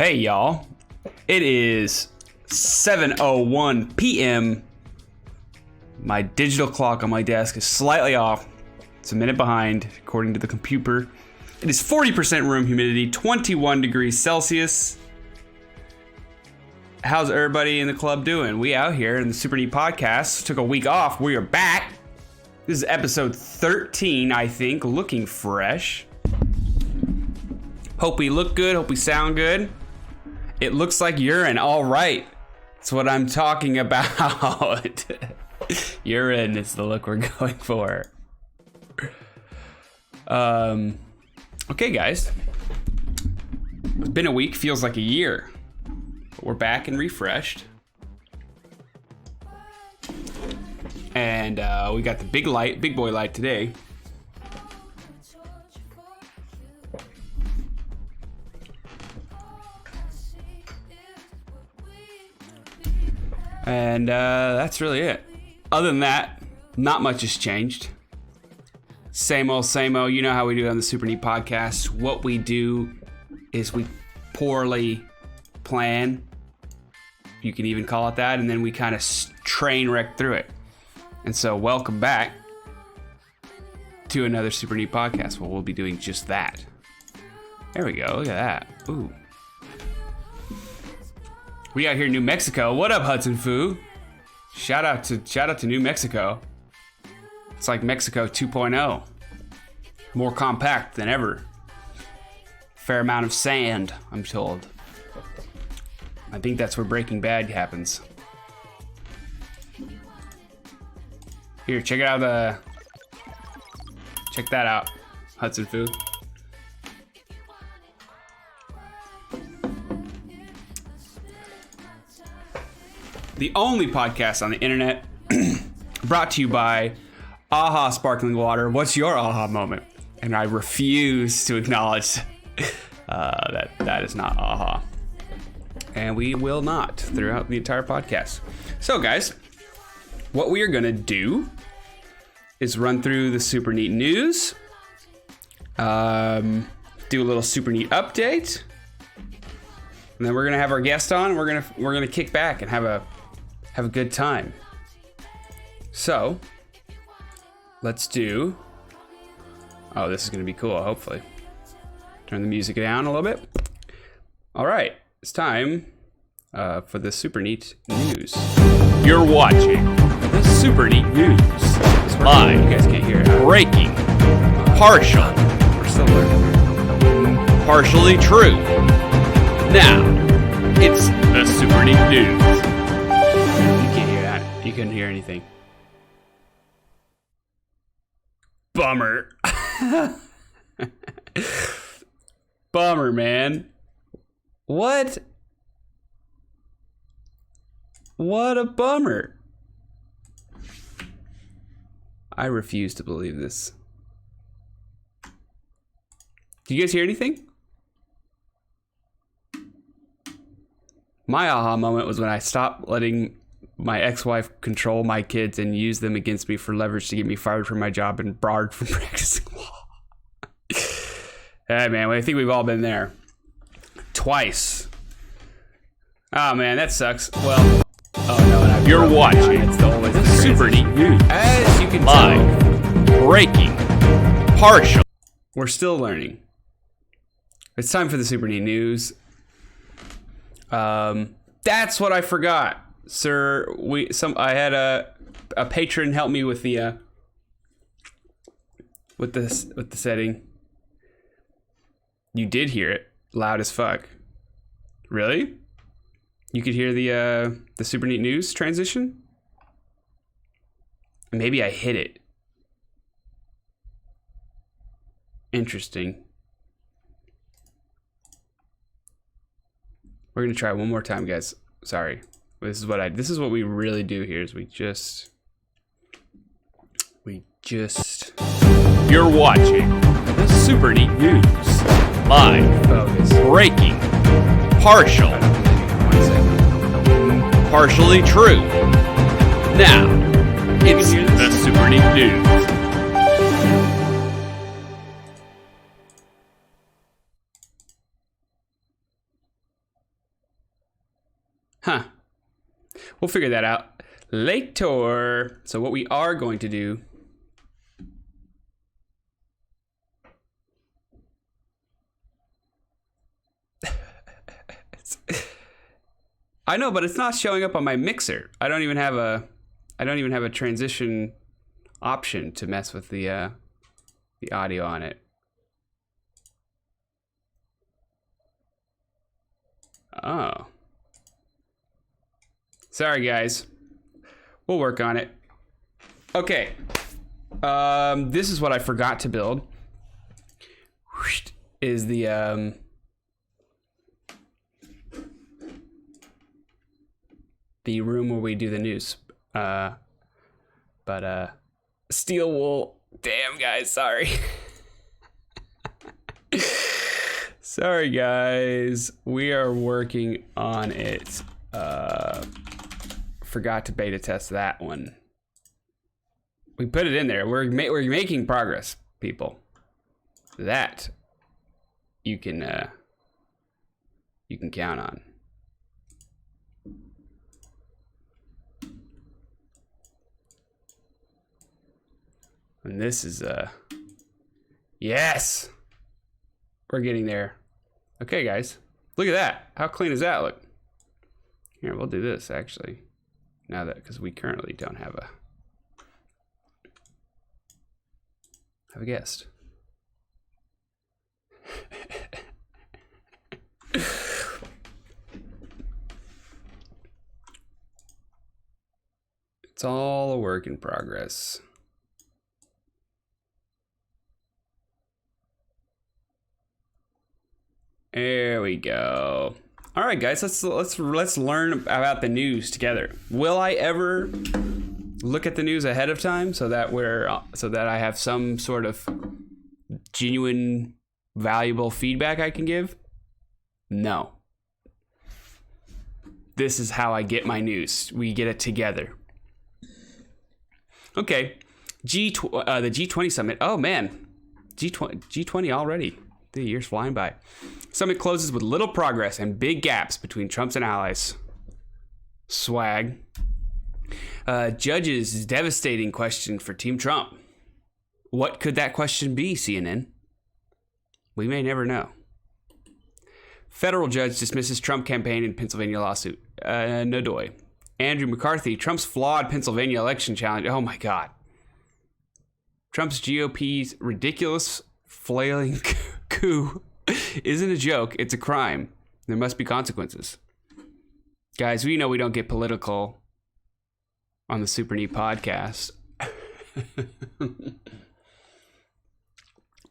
Hey y'all, it is 7:01 p.m. My digital clock on my desk is slightly off. It's a minute behind, according to the computer. It is 40% room humidity, 21 degrees Celsius. How's everybody in the club doing? We out here in the Super Neat Podcast. Took a week off. We are back. This is episode 13, I think. Looking fresh. Hope we look good. Hope we sound good. It looks like urine. All right. That's what I'm talking about. Urine is the look we're going for. Okay, guys. It's been a week. Feels like a year. But we're back and refreshed. And we got the big boy light today. And that's really it. Other than that, not much has changed. Same old, same old. You know how we do on the Super Neat Podcast. What we do is we poorly plan. You can even call it that. And then we kind of train wreck through it. And so welcome back to another Super Neat Podcast where we'll be doing just that. There we go. Look at that. Ooh. We out here in New Mexico. What up, Hudson Fu? Shout out to New Mexico. It's like Mexico 2.0. More compact than ever. Fair amount of sand, I'm told. I think that's where Breaking Bad happens. Here, check that out, Hudson Fu. The only podcast on the internet brought to you by AHA Sparkling Water. What's your AHA moment? And I refuse to acknowledge that is not AHA. And we will not throughout the entire podcast. So, guys, what we are going to do is run through the Super Neat news, do a little Super Neat update, and then we're going to have our guest on. And we're going to kick back and have a good time. So, let's do... Oh, this is going to be cool, hopefully. Turn the music down a little bit. All right, it's time for the Super Neat news. You're watching the Super Neat News. Live. You guys can't hear it. Breaking. Partial. We're still learning. Partially true. Now, it's the Super Neat News. You couldn't hear anything. Bummer. Bummer, man. What a bummer. I refuse to believe this. Do you guys hear anything? My aha moment was when I stopped letting my ex-wife control my kids and use them against me for leverage to get me fired from my job and barred from practicing law. Hey, man, I think we've all been there. Twice. Oh, man, that sucks. Well, oh, no. You're watching the Super Neat News. As you can Live. tell, Breaking. Partial. we're still learning. It's time for the Super Neat News. That's what I forgot. Sir, I had a patron help me with the setting. You did hear it loud as fuck. Really? You could hear the Super Neat News transition? Maybe I hit it. Interesting. We're gonna try it one more time, guys. Sorry. This is what we really do here is we just You're watching the Super Neat News. Live. focus. Breaking. Partial. Partially true. Now, it's the Super Neat News. Huh. We'll figure that out later. So what we are going to do... I know, but it's not showing up on my mixer. I don't even have a transition option to mess with the audio on it. Oh. Sorry, guys. We'll work on it. Okay. This is what I forgot to build. Is the room where we do the news. But steel wool. Damn, guys, sorry. Sorry, guys. We are working on it. Forgot to beta test that one. We put it in there. We're making progress, people. That you can count on. And this is yes, we're getting there. Okay, guys, look at that. How clean does that look? Here, we'll do this actually. Now that, because we currently don't have a guest. It's all a work in progress. There we go. All right, guys, let's learn about the news together. Will I ever look at the news ahead of time so that I have some sort of genuine, valuable feedback I can give? No. This is how I get my news. We get it together. Okay, the G20 summit. Oh man, G20 already. The year's flying by. Summit closes with little progress and big gaps between Trump's and allies. Swag. Judges' devastating question for Team Trump. What could that question be, CNN? We may never know. Federal judge dismisses Trump campaign in Pennsylvania lawsuit. No doy. Andrew McCarthy, Trump's flawed Pennsylvania election challenge. Oh my God. Trump's GOP's ridiculous flailing coup isn't a joke, it's a crime. There must be consequences. Guys, we know we don't get political on the SUPERNEAT podcast.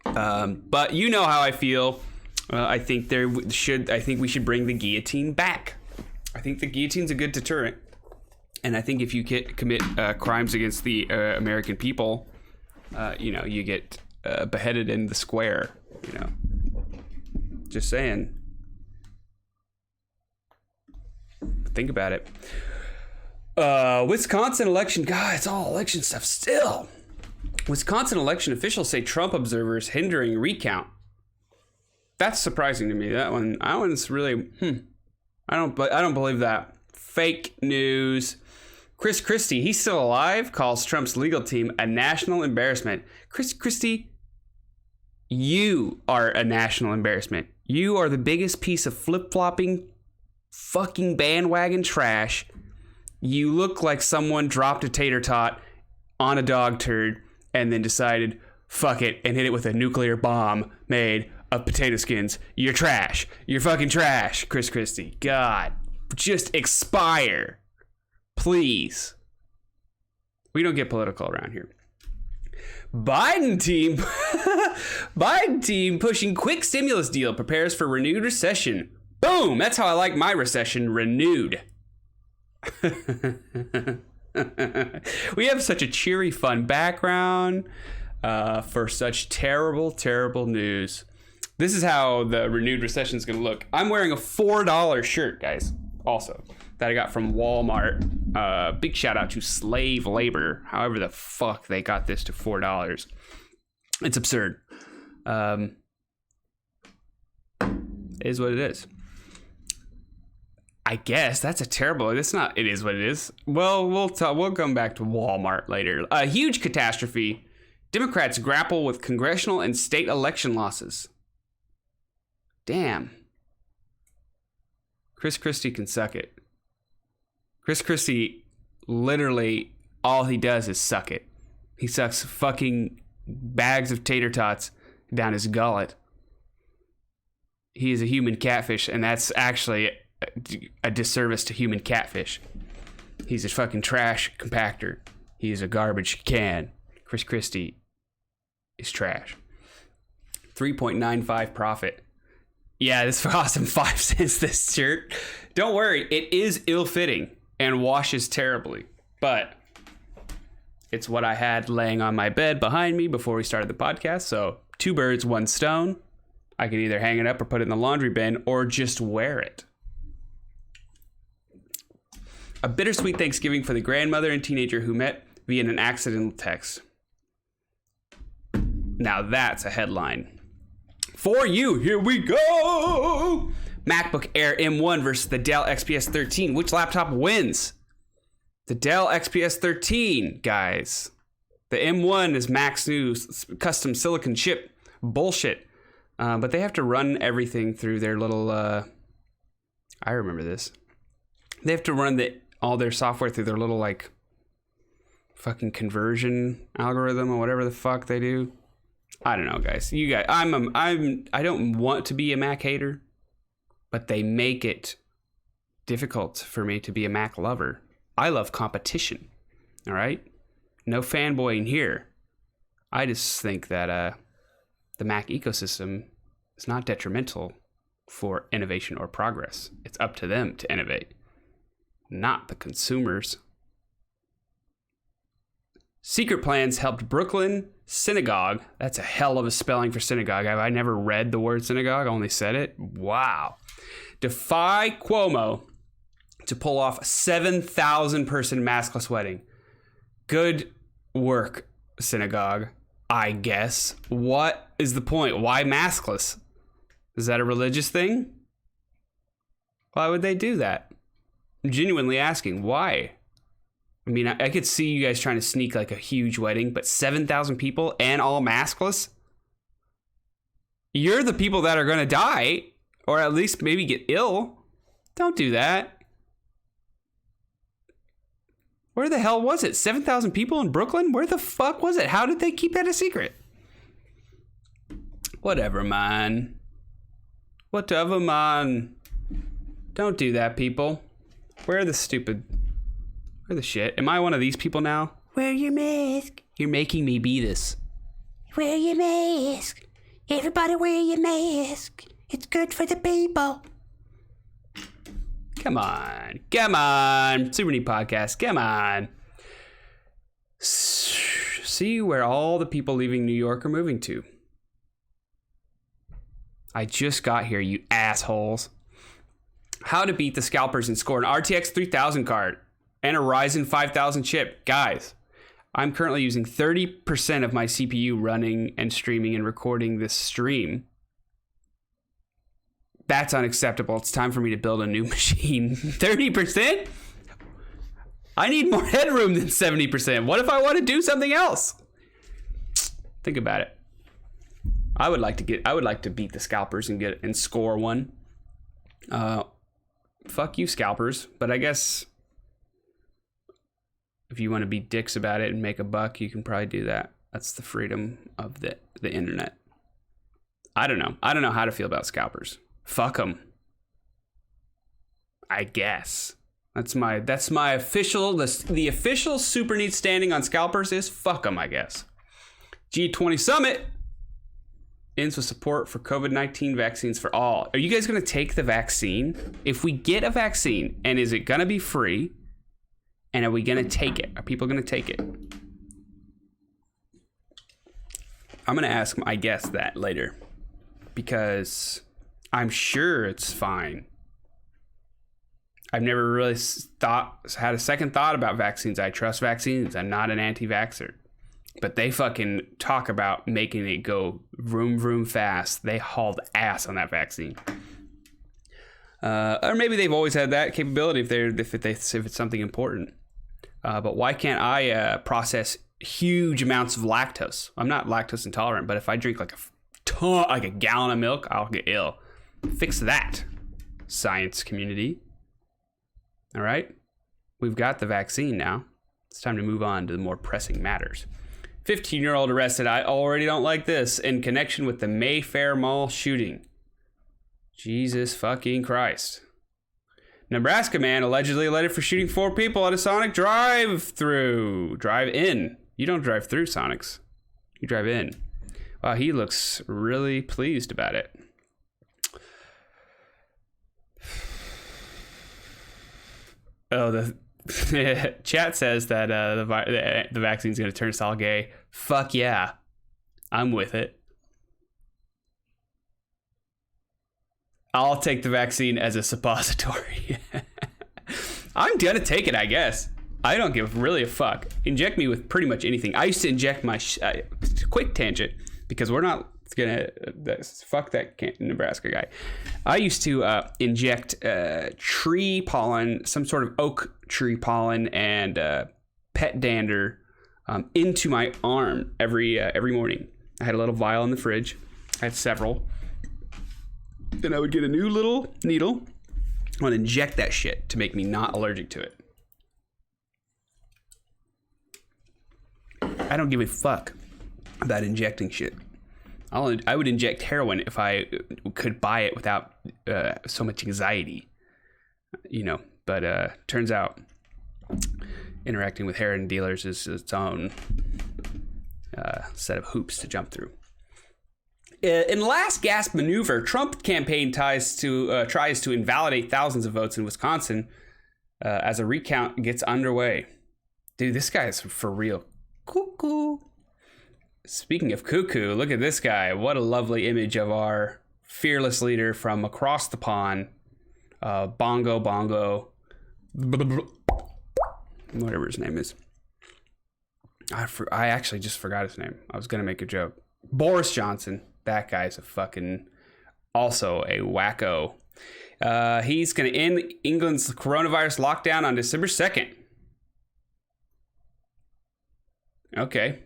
But you know how I feel. I think we should bring the guillotine back. I think the guillotine's a good deterrent. And I think if you commit crimes against the American people, you get beheaded in the square, Just saying. Think about it. Wisconsin election. God, it's all election stuff still. Wisconsin election officials say Trump observers hindering recount. That's surprising to me. That one's really, I don't believe that. Fake news. Chris Christie, he's still alive, calls Trump's legal team a national embarrassment. Chris Christie, you are a national embarrassment. You are the biggest piece of flip-flopping fucking bandwagon trash. You look like someone dropped a tater tot on a dog turd and then decided, fuck it, and hit it with a nuclear bomb made of potato skins. You're trash. You're fucking trash, Chris Christie. God, just expire. Please. We don't get political around here. Biden team pushing quick stimulus deal prepares for renewed recession. Boom! That's how I like my recession, renewed. We have such a cheery, fun background for such terrible, terrible news. This is how the renewed recession is going to look. I'm wearing a $4 shirt, guys, also, that I got from Walmart. Big shout out to slave labor. However the fuck they got this to $4. It's absurd. It is what it is. I guess that's a terrible. It's not. It is what it is. Well, we'll come back to Walmart later. A huge catastrophe. Democrats grapple with congressional and state election losses. Damn. Chris Christie can suck it. Chris Christie, literally, all he does is suck it. He sucks fucking bags of tater tots down his gullet. He is a human catfish, and that's actually a disservice to human catfish. He's a fucking trash compactor. He's a garbage can. Chris Christie is trash. 3.95 profit. Yeah, this cost him 5 cents, this shirt. Don't worry, it is ill-fitting and washes terribly, but it's what I had laying on my bed behind me before we started the podcast, so 2 birds, 1 stone. I can either hang it up or put it in the laundry bin or just wear it. A bittersweet Thanksgiving for the grandmother and teenager who met via an accidental text. Now that's a headline. For you, here we go! MacBook Air M1 versus the Dell XPS 13. Which laptop wins? The Dell XPS 13, guys. The M1 is Mac's new custom silicon chip bullshit. But they have to run everything through their little... I remember this. They have to run all their software through their little, like, fucking conversion algorithm or whatever the fuck they do. I don't know, guys. You guys, I don't want to be a Mac hater, but they make it difficult for me to be a Mac lover. I love competition. All right? No fanboying here. I just think that the Mac ecosystem is not detrimental for innovation or progress. It's up to them to innovate, not the consumers. Secret plans helped Brooklyn synagogue. That's a hell of a spelling for synagogue. Have I never read the word synagogue? I only said it. Wow. Defy Cuomo to pull off a 7,000 person maskless wedding. Good work, synagogue, I guess. What is the point? Why maskless? Is that a religious thing? Why would they do that? I'm genuinely asking, why? I mean, I could see you guys trying to sneak like a huge wedding, but 7,000 people and all maskless? You're the people that are going to die, or at least maybe get ill. Don't do that. Where the hell was it? 7,000 people in Brooklyn? Where the fuck was it? How did they keep that a secret? Whatever, man. Whatever, man. Don't do that, people. Where the shit? Am I one of these people now? Wear your mask. You're making me be this. Wear your mask. Everybody wear your mask. It's good for the people. Come on. Come on. Super Neat Podcast. Come on. See where all the people leaving New York are moving to. I just got here, you assholes. How to beat the scalpers and score an RTX 3000 card and a Ryzen 5000 chip. Guys, I'm currently using 30% of my CPU running and streaming and recording this stream. That's unacceptable. It's time for me to build a new machine. 30%? I need more headroom than 70%. What if I want to do something else? Think about it. I would like to beat the scalpers and score one. Fuck you, scalpers. But I guess if you want to be dicks about it and make a buck, you can probably do that. That's the freedom of the internet. I don't know. I don't know how to feel about scalpers. Fuck them. I guess. That's my official, the official super neat standing on scalpers is fuck them, I guess. G20 Summit ends with support for COVID-19 vaccines for all. Are you guys going to take the vaccine? If we get a vaccine, and is it going to be free? And are we going to take it? Are people going to take it? I'm going to ask, I guess, that later. Because I'm sure it's fine. I've never really had a second thought about vaccines. I trust vaccines. I'm not an anti-vaxxer. But they fucking talk about making it go vroom, vroom fast. They hauled ass on that vaccine. Or maybe they've always had that capability if it's something important. But why can't I process huge amounts of lactose? I'm not lactose intolerant, but if I drink like a gallon of milk, I'll get ill. Fix that, science community. All right, we've got the vaccine now. It's time to move on to the more pressing matters. 15-year-old arrested. I already don't like this. In connection with the Mayfair Mall shooting. Jesus fucking Christ. Nebraska man allegedly arrested for shooting 4 people at a Sonic drive-through. Drive-in. You don't drive through Sonics. You drive in. Wow, he looks really pleased about it. Oh, the chat says that the vaccine's going to turn us all gay. Fuck yeah. I'm with it. I'll take the vaccine as a suppository. I'm going to take it, I guess. I don't give really a fuck. Inject me with pretty much anything. I used to inject my... quick tangent, because we're not going to... fuck that Nebraska guy. I used to inject tree pollen, some sort of oak tree pollen, and pet dander into my arm every morning. I had a little vial in the fridge. I had several. Then I would get a new little needle and inject that shit to make me not allergic to it. I don't give a fuck about injecting shit. I would inject heroin if I could buy it without so much anxiety, But turns out interacting with heroin dealers is its own set of hoops to jump through. In last gasp maneuver, Trump campaign tries to invalidate thousands of votes in Wisconsin as a recount gets underway. Dude, this guy is for real. Cuckoo. Speaking of cuckoo, look at this guy. What a lovely image of our fearless leader from across the pond. Bongo, whatever his name is. I actually just forgot his name. I was going to make a joke. Boris Johnson. That guy's also a wacko. He's going to end England's coronavirus lockdown on December 2nd. Okay.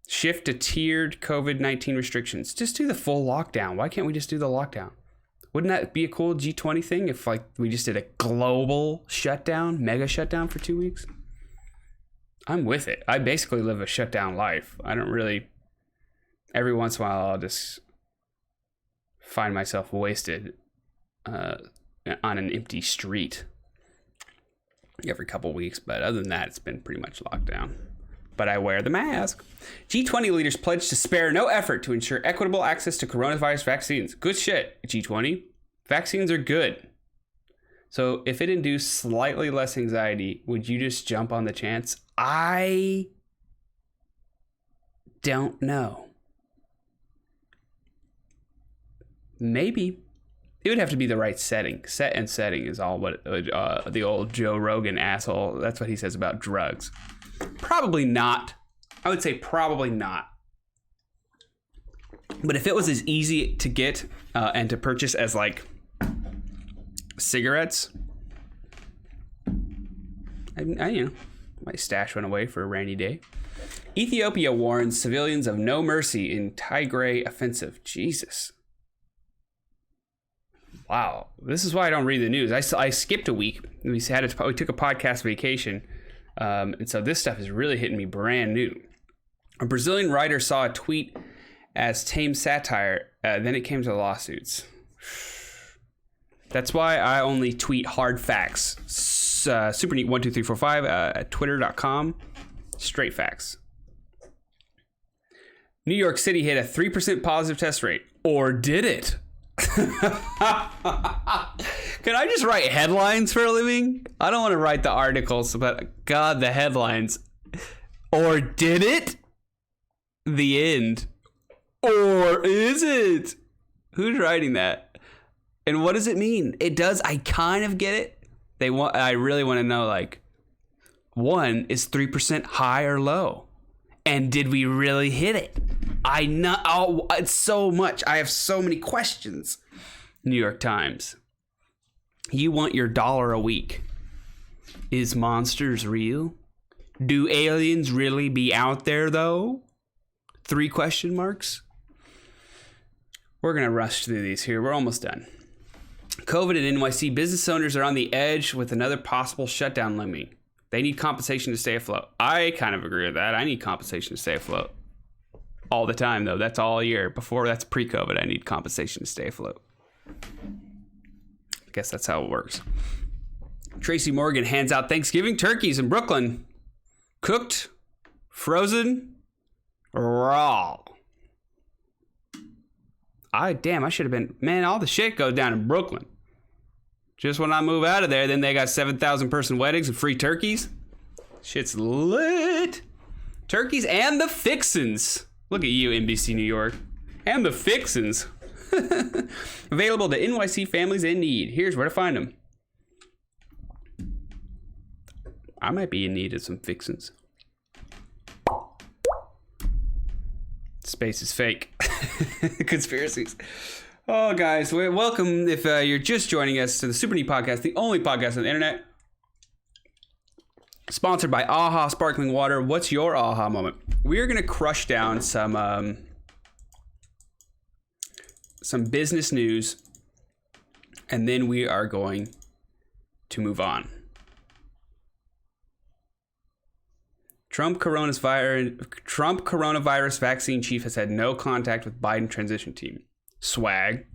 Shift to tiered COVID-19 restrictions. Just do the full lockdown. Why can't we just do the lockdown? Wouldn't that be a cool G20 thing if we just did a global shutdown, mega shutdown for 2 weeks? I'm with it. I basically live a shutdown life. I don't really... Every once in a while, I'll just find myself wasted on an empty street every couple weeks. But other than that, it's been pretty much locked down. But I wear the mask. G20 leaders pledged to spare no effort to ensure equitable access to coronavirus vaccines. Good shit, G20. Vaccines are good. So if it induced slightly less anxiety, would you just jump on the chance? I don't know. Maybe. It would have to be the right setting. Set and setting is all what the old Joe Rogan asshole, that's what he says about drugs. Probably not. I would say probably not. But if it was as easy to get and to purchase as like cigarettes, I might stash one away for a rainy day. Ethiopia warns civilians of no mercy in Tigray offensive. Jesus. Wow, this is why I don't read the news. I skipped a week. We took a podcast vacation, and so this stuff is really hitting me brand new. A Brazilian writer saw a tweet as tame satire. Then it came to lawsuits. That's why I only tweet hard facts. SuperNeat12345 at twitter.com. Straight facts. New York City hit a 3% positive test rate. Or did it? Can I just write headlines for a living? I don't want to write the articles, but God, the headlines. Or did it? The end. Or is it? Who's writing that? And what does it mean? It does. I kind of get it. I really want to know, like, one, is 3% high or low? And did we really hit it? I know. Oh, it's so much. I have so many questions. New York Times. You want your dollar a week. Is monsters real? Do aliens really be out there, though? 3 question marks. We're going to rush through these here. We're almost done. COVID and NYC business owners are on the edge with another possible shutdown looming. They need compensation to stay afloat. I kind of agree with that. I need compensation to stay afloat. All the time, though. That's all year. Before, that's pre-COVID. I need compensation to stay afloat. I guess that's how it works. Tracy Morgan hands out Thanksgiving turkeys in Brooklyn. Cooked, frozen, raw. I should have been... Man, all the shit goes down in Brooklyn. Just when I move out of there, then they got 7,000 person weddings and free turkeys. Shit's lit. Turkeys and the fixins. Look at you, NBC New York. And the fixins. Available to NYC families in need. Here's where to find them. I might be in need of some fixins. Space is fake. Conspiracies. Oh, guys, welcome if you're just joining us to the SUPERNEAT podcast, the only podcast on the internet. Sponsored by AHA Sparkling Water. What's your AHA moment? We're going to crush down some business news, and then we are going to move on. Trump coronavirus vaccine chief has had no contact with Biden transition team. Swag.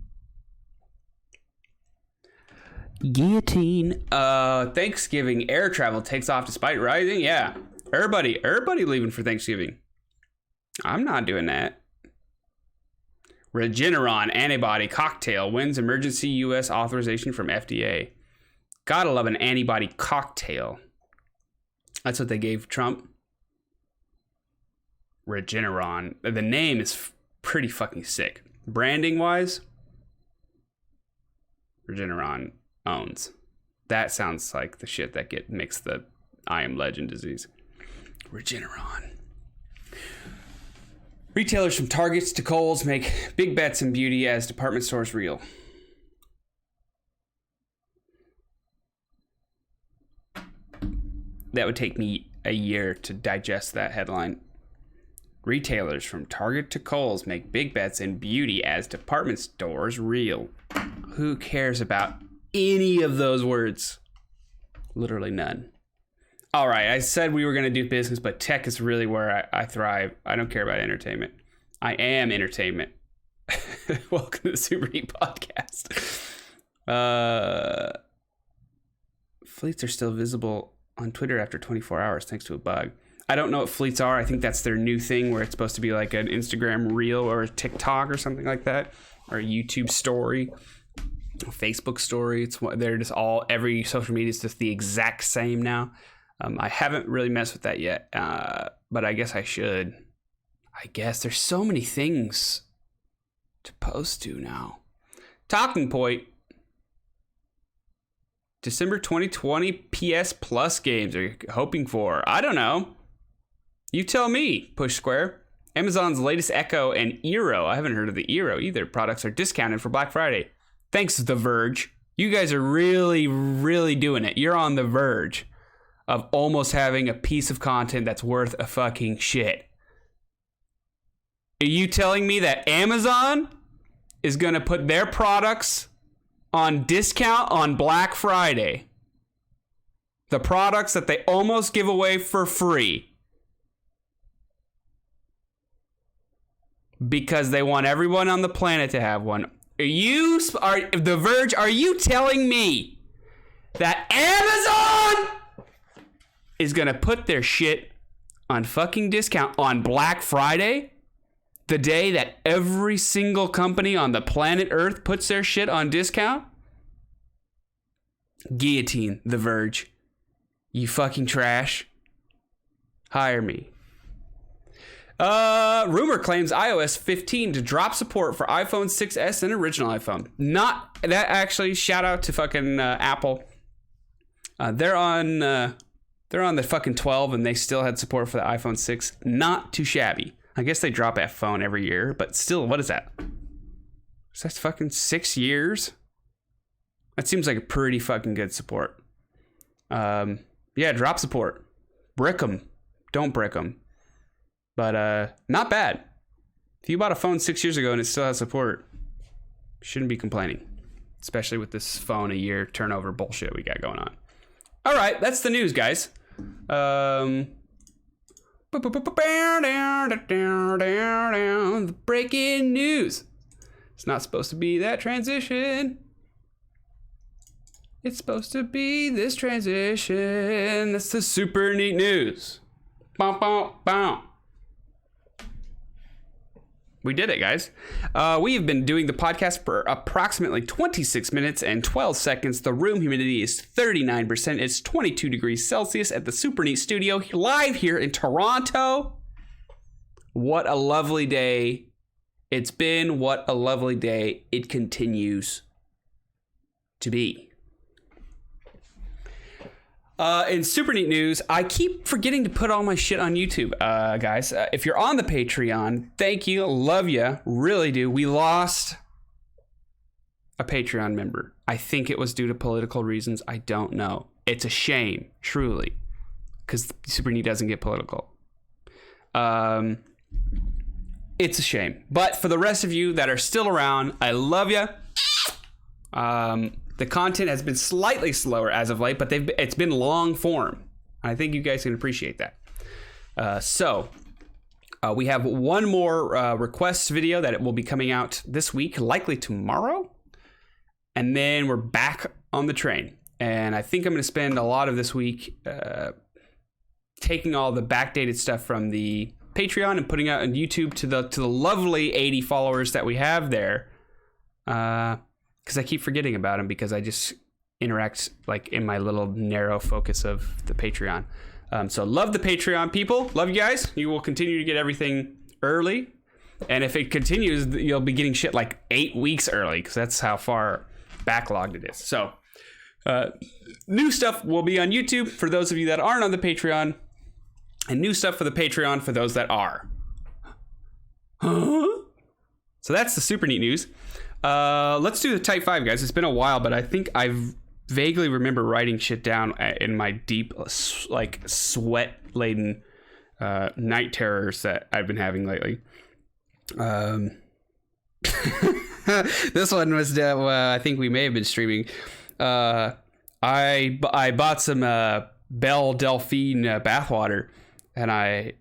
Guillotine. Thanksgiving air travel takes off despite rising. Yeah. Everybody leaving for Thanksgiving. I'm not doing that. Regeneron antibody cocktail wins emergency U.S. authorization from FDA. Gotta love an antibody cocktail. That's what they gave Trump. Regeneron. The name is pretty fucking sick. Branding wise, Regeneron owns. That sounds like the shit that makes the I Am Legend disease. Regeneron. Retailers from Targets to Kohl's make big bets in beauty as department stores reel. That would take me a year to digest that headline. Retailers from Target to Kohl's make big bets in beauty as department stores reel. Who cares about any of those words? Literally none. All right, I said we were going to do business, but tech is really where I thrive. I don't care about entertainment. I am entertainment. Welcome to the SUPERNEAT podcast. Fleets are still visible on Twitter after 24 hours thanks to a bug. I don't know what fleets are. I think that's their new thing where it's supposed to be like an Instagram reel or a TikTok or something like that, or a YouTube story, a Facebook story. They're just every social media is just the exact same now. I haven't really messed with that yet, but I guess I should. I guess there's so many things to post to now. Talking point. December 2020 PS Plus games are you hoping for? I don't know. You tell me, Push Square. Amazon's latest Echo and Eero. I haven't heard of the Eero either. Products are discounted for Black Friday. Thanks, The Verge. You guys are really, really doing it. You're on the verge of almost having a piece of content that's worth a fucking shit. Are you telling me that Amazon is going to put their products on discount on Black Friday? The products that they almost give away for free. Because they want everyone on the planet to have one. The Verge, are you telling me that Amazon is going to put their shit on fucking discount on Black Friday? The day that every single company on the planet Earth puts their shit on discount? Guillotine, The Verge. You fucking trash. Hire me. Rumor claims iOS 15 to drop support for iPhone 6s and original iPhone. Not that actually. Shout out to fucking Apple. They're on the fucking 12 and they still had support for the iPhone 6. Not too shabby. I guess they drop that phone every year, but still, what is that? Is that fucking 6 years? That seems like a pretty fucking good support. Yeah, drop support. Brick them. Don't brick them. But not bad. If you bought a phone 6 years ago and it still has support, you shouldn't be complaining. Especially with this phone a year turnover bullshit we got going on. All right, that's the news, guys. The breaking news. It's not supposed to be that transition. It's supposed to be this transition. That's the super neat news. Bum, bum, bum. We did it, guys. We have been doing the podcast for approximately 26 minutes and 12 seconds. The room humidity is 39%. It's 22 degrees Celsius at the Super Neat Studio, live here in Toronto. What a lovely day it's been. What a lovely day it continues to be. In super neat news, I keep forgetting to put all my shit on YouTube, guys. If you're on the Patreon, thank you, love you, really do. We lost a Patreon member. I think it was due to political reasons. I don't know. It's a shame, truly, because super neat doesn't get political. It's a shame. But for the rest of you that are still around, I love you. The content has been slightly slower as of late, but it's been long form. I think you guys can appreciate that. So we have one more request video that it will be coming out this week, likely tomorrow. And then we're back on the train. And I think I'm going to spend a lot of this week taking all the backdated stuff from the Patreon and putting out on YouTube to the lovely 80 followers that we have there. Because I keep forgetting about them because I just interact like in my little narrow focus of the Patreon. So love the Patreon people. Love you guys. You will continue to get everything early. And if it continues, you'll be getting shit like 8 weeks early because that's how far backlogged it is. So new stuff will be on YouTube for those of you that aren't on the Patreon, and new stuff for the Patreon for those that are. Huh? So that's the super neat news. Let's do the Type 5, guys. It's been a while, but I think I vaguely remember writing shit down in my deep, like, sweat-laden night terrors that I've been having lately. This one was, I think we may have been streaming. I bought some 𝓵𝓸𝓿𝓮 bathwater, and I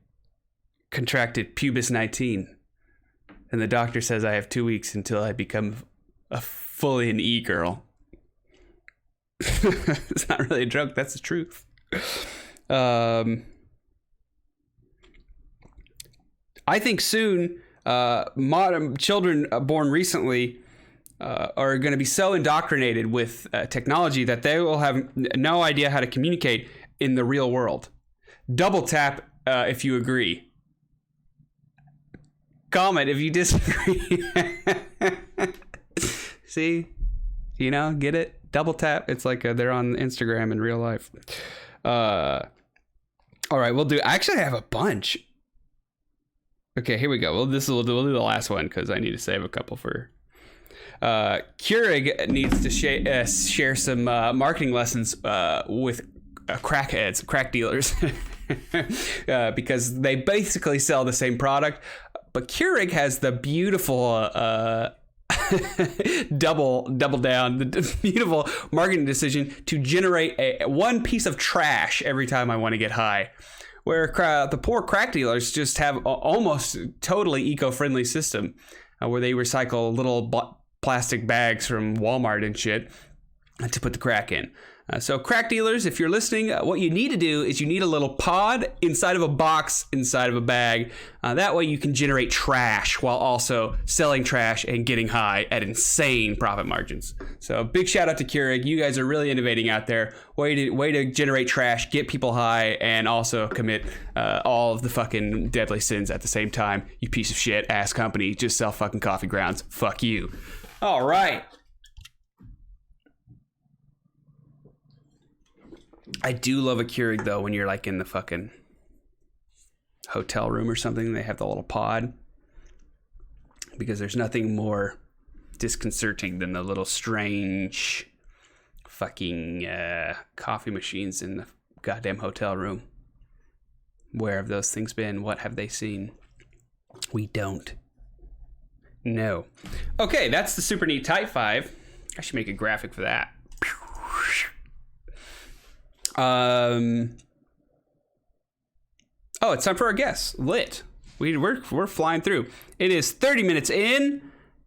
contracted pubis 19. And the doctor says I have 2 weeks until I become fully an e-girl. It's not really a joke. That's the truth. I think soon modern children born recently are going to be so indoctrinated with technology that they will have no idea how to communicate in the real world. Double tap if you agree. Comment if you disagree. See? You know, get it? Double tap. It's like they're on Instagram in real life. All right, we'll do... I actually have a bunch. Okay, here we go. We'll do the last one because I need to save a couple for... 𝓵𝓿𝓮 needs to share some marketing lessons with crack dealers because they basically sell the same product. But 𝓵𝓿𝓮 has the beautiful double down, the beautiful marketing decision to generate one piece of trash every time I want to get high. Where the poor crack dealers just have almost totally eco-friendly system where they recycle little plastic bags from Walmart and shit to put the crack in. So crack dealers, if you're listening, what you need to do is you need a little pod inside of a box, inside of a bag. That way you can generate trash while also selling trash and getting high at insane profit margins. So big shout out to 𝓵𝓿𝓮. You guys are really innovating out there. Way to generate trash, get people high, and also commit all of the fucking deadly sins at the same time. You piece of shit ass company. Just sell fucking coffee grounds. Fuck you. All right. I do love a 𝓵𝓿𝓮 though when you're like in the fucking hotel room or something. They have the little pod because there's nothing more disconcerting than the little strange fucking coffee machines in the goddamn hotel room. Where have those things been? What have they seen? We don't know. Okay, that's the Super Neat Type 5. I should make a graphic for that. Oh, it's time for our guests. Lit. We're flying through. It is 30 minutes in.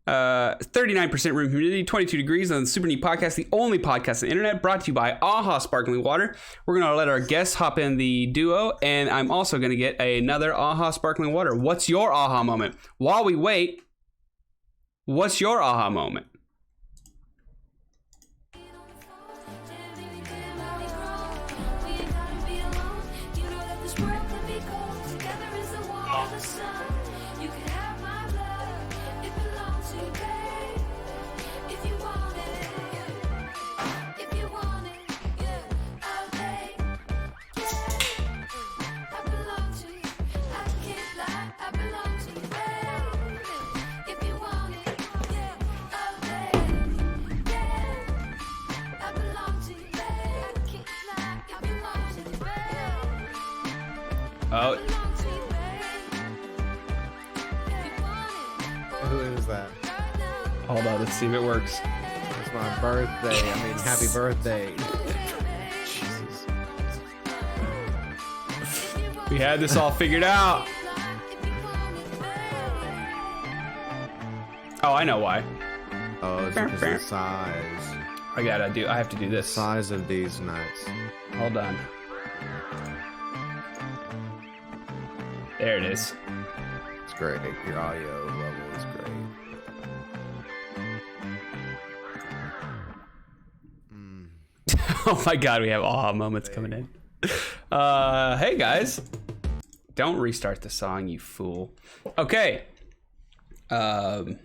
39% room humidity, 22 degrees on the Super Neat Podcast, the only podcast on the internet, brought to you by 𝓼 Sparkling Water. We're going to let our guests hop in the duo, and I'm also going to get another 𝓼 Sparkling Water. What's your aha moment? While we wait, what's your aha moment? Oh. Who is that? Hold on, let's see if it works. It's my birthday. I mean, happy birthday. Jesus. We had this all figured out. Oh, I know why. Oh, it's because of the size. I have to do this. Size of these nuts. Hold on. There it is. It's great. Your audio level is great. Oh my god, we have aha moments coming in. Hey guys. Don't restart the song, you fool. Okay. Welcome,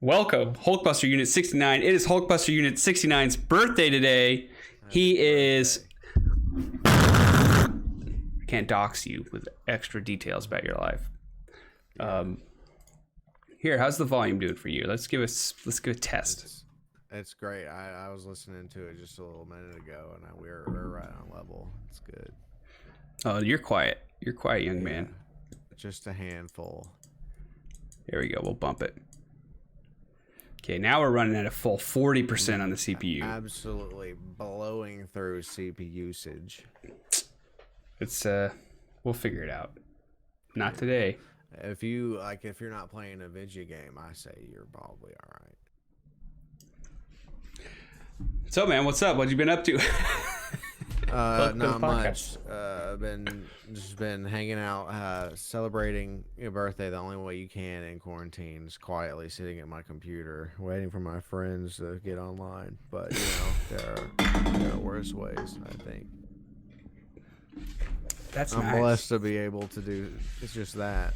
Hulkbuster Unit 69. It is Hulkbuster Unit 69's birthday today. He is... can't dox you with extra details about your life. Here, how's the volume doing for you? Let's give a test. It's great. I was listening to it just a little minute ago, and we're right on level. It's good. Oh, you're quiet. You're quiet, young man. Just a handful. There we go. We'll bump it. Okay, now we're running at a full 40% on the CPU. Absolutely blowing through CPU usage. It's we'll figure it out. Not today. If you're not playing a video game, I say you're probably all right. So man, what's up? What you been up to? Not much. I've been hanging out, celebrating your birthday the only way you can in quarantine, is quietly sitting at my computer, waiting for my friends to get online. But there are worse ways, I think. That's I'm nice. blessed to be able to do. It's just that.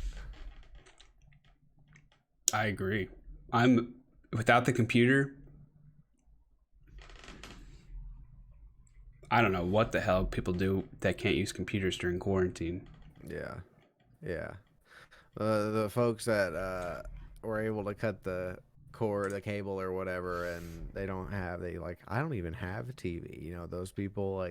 I agree. I'm without the computer. I don't know what the hell people do that can't use computers during quarantine. Yeah. The folks that were able to cut the cord, the cable or whatever, and I don't even have a TV. Those people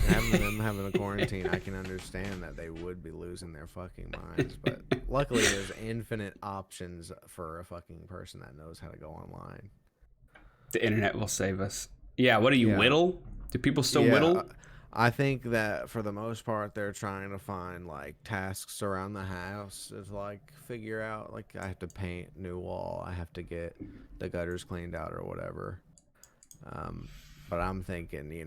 having a quarantine. I can understand that they would be losing their fucking minds, but luckily there's infinite options for a fucking person that knows how to go online. The internet will save us. Yeah. What do you whittle? Do people still whittle? I think that for the most part, they're trying to find tasks around the house to figure out. I have to paint new wall. I have to get the gutters cleaned out or whatever. But I'm thinking,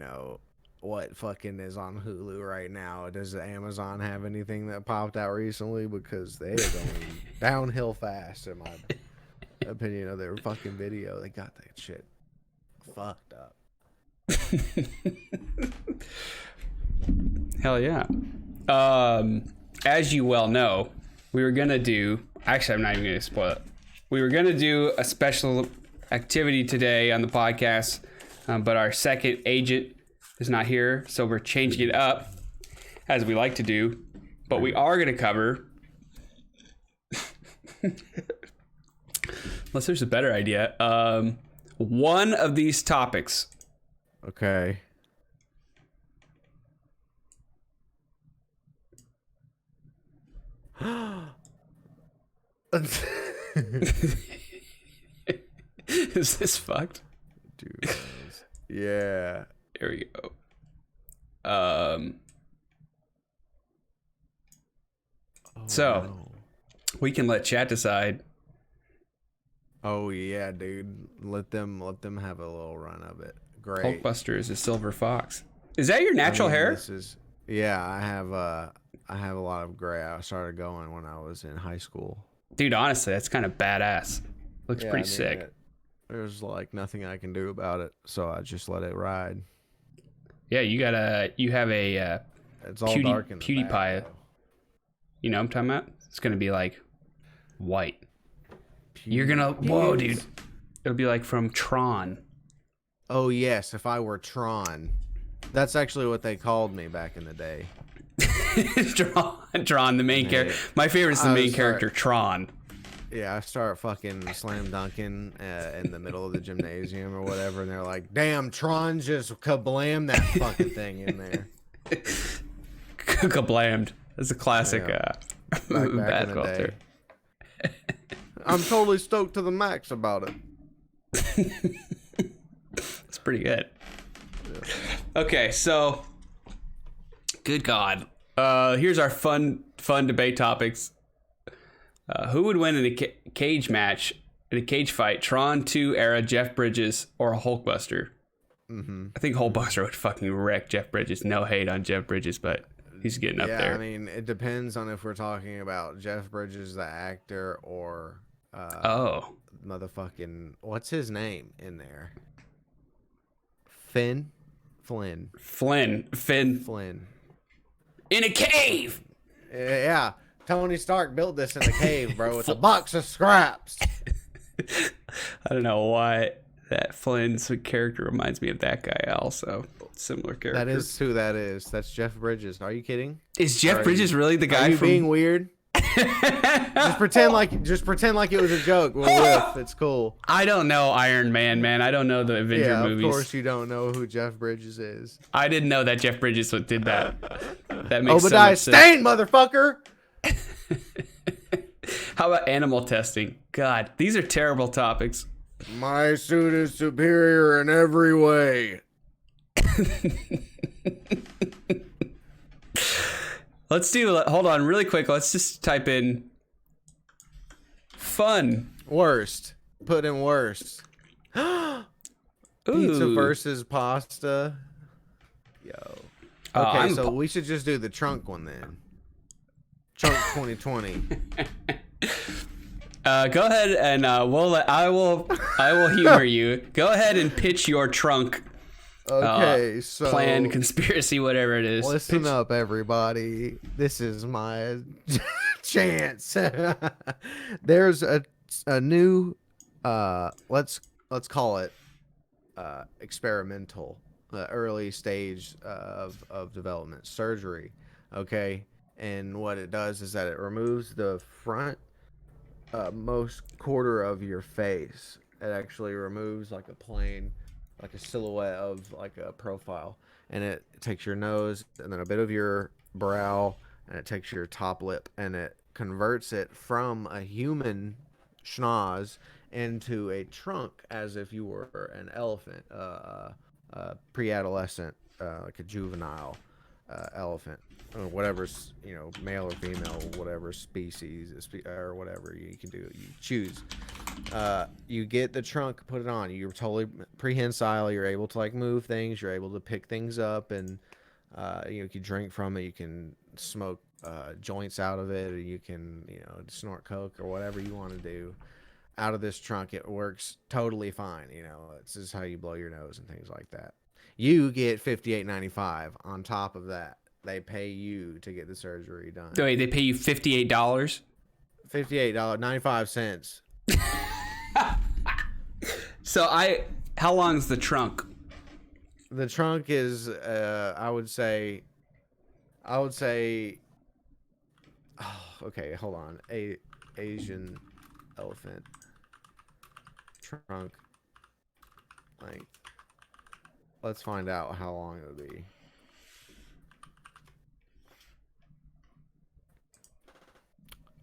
what fucking is on Hulu right now? Does Amazon have anything that popped out recently? Because they are going downhill fast, in my opinion, of their fucking video. They got that shit fucked up. Hell yeah. As you well know, we were gonna do, actually I'm not even gonna spoil it, we were gonna do a special activity today on the podcast, but our second agent is not here, so we're changing it up as we like to do. But we are gonna cover, unless there's a better idea, one of these topics. Okay. Is this fucked? Dude. Yeah. There we go. We can let chat decide. Oh yeah, dude. Let them have a little run of it. Great. Hulkbuster is a silver fox. Is that your natural hair? Yeah, I have a lot of gray. I started going when I was in high school. Dude, honestly, that's kind of badass. Looks pretty sick. There's like nothing I can do about it, so I just let it ride. Yeah, you have a it's all dark in the PewDiePie. back, You know what I'm talking about? It's gonna be like white. You're gonna whoa, dude. It'll be like from Tron. Oh yes, if I were Tron. That's actually what they called me back in the day. Tron, the main character. My favorite is the main character, Tron. Yeah, I start fucking slam dunking in the middle of the gymnasium or whatever, and they're like, "Damn, Tron just kablam that fucking thing in there." Kablammed. That's a classic back basketball in the term. I'm totally stoked to the max about it. It's pretty good. Okay, so good God. Here's our fun debate topics. Who would win in a cage match, in a cage fight? Tron 2 era Jeff Bridges or a Hulkbuster? Mm-hmm. I think Hulkbuster would fucking wreck Jeff Bridges. No hate on Jeff Bridges, but he's getting up there. I mean, it depends on if we're talking about Jeff Bridges, the actor, or motherfucking what's his name in there? Flynn. In a cave. Yeah. Tony Stark built this in a cave, bro, with a box of scraps. I don't know why that Flynn's character reminds me of that guy also. Similar character. That is who that is. That's Jeff Bridges. Are you kidding? Is Jeff Bridges really the guy from... being weird? just pretend like it was a joke. It's cool. I don't know Iron Man, man. I don't know the Avenger movies. Of course you don't know who Jeff Bridges is. I didn't know that Jeff Bridges did that. That makes Obadiah so much Stane, motherfucker. How about animal testing? God, these are terrible topics. My suit is superior in every way. Hold on really quick. Let's just type in fun. Worst. Put in worst. Pizza versus pasta. Yo. Okay, so we should just do the trunk one then. Trunk 2020. Go ahead and I will humor you. Go ahead and pitch your trunk. Okay, so plan, conspiracy, whatever it is. Listen up, everybody. This is my chance. There's a new let's call it experimental, early stage of development surgery. Okay. And what it does is that it removes the front most quarter of your face. It actually removes like a plane, like a silhouette of like a profile. And it takes your nose and then a bit of your brow, and it takes your top lip, and it converts it from a human schnoz into a trunk as if you were an elephant, pre-adolescent, like a juvenile elephant. Whatever's, male or female, whatever species or whatever you can do, you choose. You get the trunk, put it on. You're totally prehensile. You're able to like move things. You're able to pick things up, and you can drink from it. You can smoke joints out of it, or you can snort coke or whatever you want to do out of this trunk. It works totally fine. This is how you blow your nose and things like that. You get $58.95 on top of that. They pay you to get the surgery done. Wait, they pay you $58? $58.95. So how long is the trunk? The trunk is, I would say, okay, hold on. Asian elephant trunk Like, let's find out how long it would be.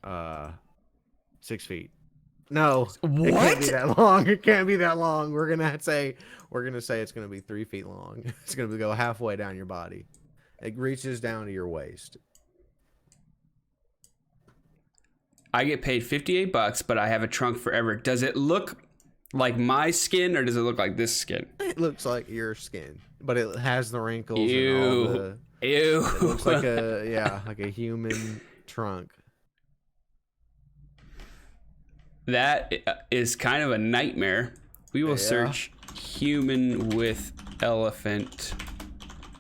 Uh, 6 feet. No, What? It can't be that long. It can't be that long. We're gonna say it's gonna be 3 feet long. It's gonna go halfway down your body. It reaches down to your waist. I get paid $58, but I have a trunk forever. Does it look like my skin, or does it look like this skin? It looks like your skin, but it has the wrinkles Ew. and all the. Ew. It looks like like a human trunk. That is kind of a nightmare. We will search human with elephant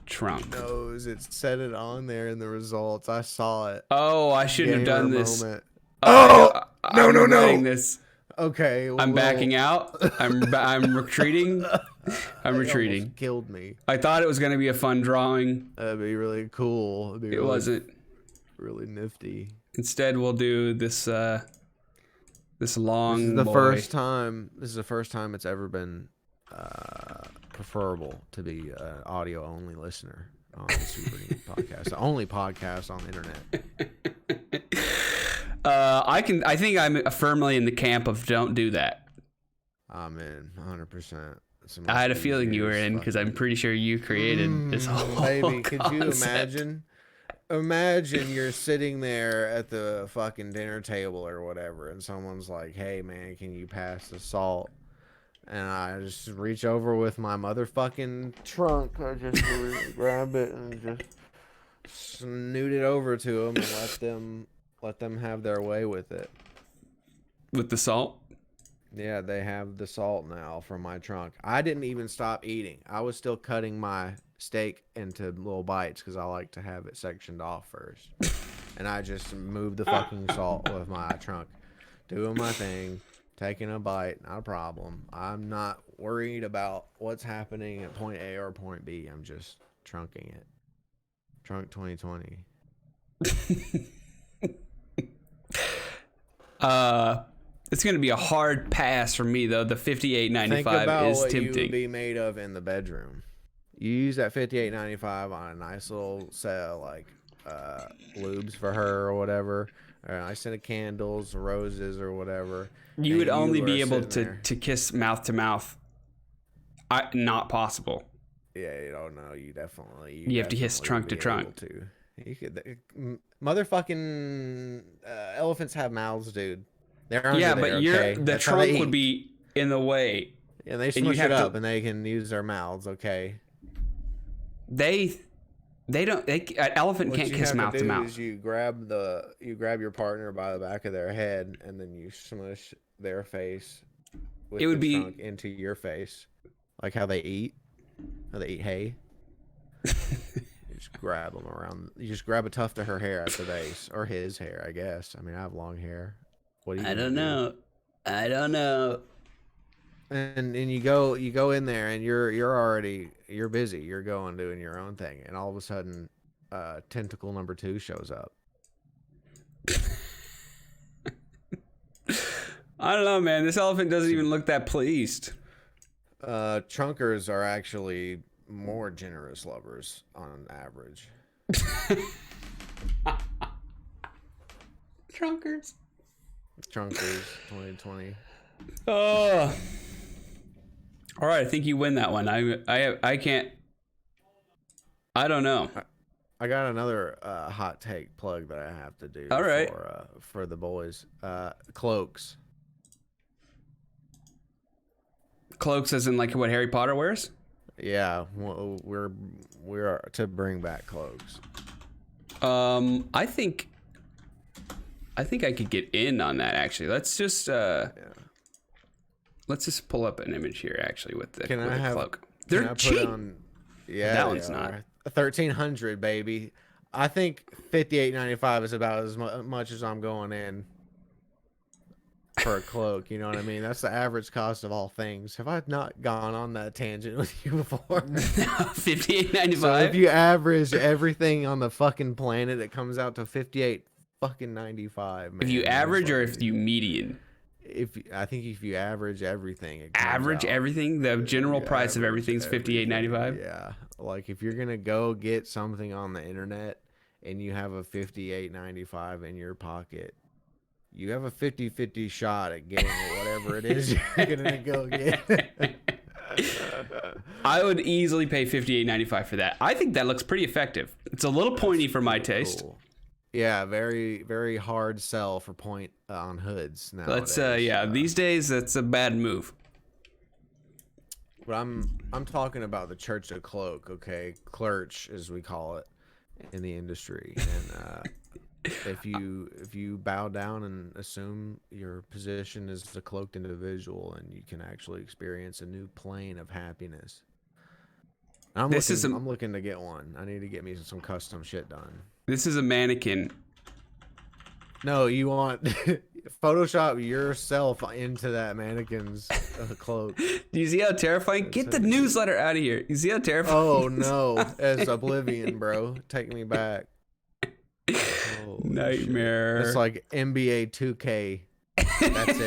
trunk. Knows it said it on there in the results. I saw it. Oh, I shouldn't have done this. Moment. I'm regretting this. Okay, I'm backing out. I'm retreating. I'm retreating. Almost killed me. I thought it was going to be a fun drawing. That'd be really cool. It wasn't. Really nifty. Instead, we'll do this. This long. This is the boy. first time. This is the first time it's ever been preferable to be an audio only listener on the SUPERNEAT podcast. The only podcast on the internet. I think I'm firmly in the camp of don't do that. I'm in 100%. I had a feeling you were in because I'm pretty sure you created this whole baby, could you concept. imagine you're sitting there at the fucking dinner table or whatever, and someone's like, "Hey man, can you pass the salt?" And I just reach over with my motherfucking trunk. I just grab it and just snoot it over to them and let them have their way with it. With the salt? Yeah, they have the salt now from my trunk. I didn't even stop eating. I was still cutting my steak into little bites because I like to have it sectioned off first. And I just moved the fucking salt with my trunk. Doing my thing, taking a bite, not a problem. I'm not worried about what's happening at point A or point B. I'm just trunking it. Trunk 2020. It's gonna be a hard pass for me though. The $58.95 Think about is what you tempting. would be made of in the bedroom. You use that $58.95 on a nice little set of like lubes for her or whatever, or a nice set of candles, roses or whatever. You would only be are able sitting to kiss mouth to mouth. Not possible. there. Yeah, you don't know. You have to kiss trunk to trunk. You could, motherfucking elephants have mouths, dude. They're under Yeah, there, but okay? the That's how they trunk would eat. be in the way. And they you smush have it to- up, and they can use their mouths, okay? They don't. An elephant What can't you kiss have mouth to to do mouth. is you grab your partner by the back of their head, and then you smush their face with It would the be- trunk into your face, like how they eat hay. You just grab them around. You just grab a tuft of her hair at the base, or his hair, I guess. I mean, I have long hair. What do you? I don't know. And you go in there, and you're busy. You're doing your own thing, and all of a sudden, tentacle number 2 shows up. I don't know, man. This elephant doesn't even look that pleased. Trunkers are actually more generous lovers on average. Trunkers. Trunkers 2020. Oh. All right, I think you win that one. I can't. I don't know. I got another hot take plug that I have to do. All right. For the boys. Cloaks. Cloaks, as in like what Harry Potter wears. Yeah, we're to bring back cloaks. I think I could get in on that. Actually, let's just pull up an image here. Actually, with the cloak. They're cheap. Yeah, that one's not. 1,300, baby. I think $58.95 is about as much as I'm going in for a cloak. You know what I mean? That's the average cost of all things. Have I not gone on that tangent with you before? $58.95. So if you average everything on the fucking planet, it comes out to $58.95. If you average or if you median. I think if you average everything, it comes Average out, everything, the general price of average everything's $58.95. Yeah, like if you're gonna go get something on the internet and you have a $58.95 in your pocket, you have a 50-50 shot at getting whatever it is you're gonna go get. I would easily pay $58.95 for that. I think that looks pretty effective. It's a little pointy for my taste. Cool. Yeah, very, very hard sell for point on hoods nowadays. Let's these days that's a bad move. But I'm talking about the Church of Cloak, okay? Clerch, as we call it in the industry. And if you bow down and assume your position as a cloaked individual, and you can actually experience a new plane of happiness. I'm looking to get one. I need to get me some custom shit done. This is a mannequin. No, you want Photoshop yourself into that mannequin's cloak. Do you see how terrifying? Get the newsletter out of here. You see how terrifying? Oh no, it's Oblivion, bro. Take me back. Holy Nightmare. shit. It's like NBA 2K. That's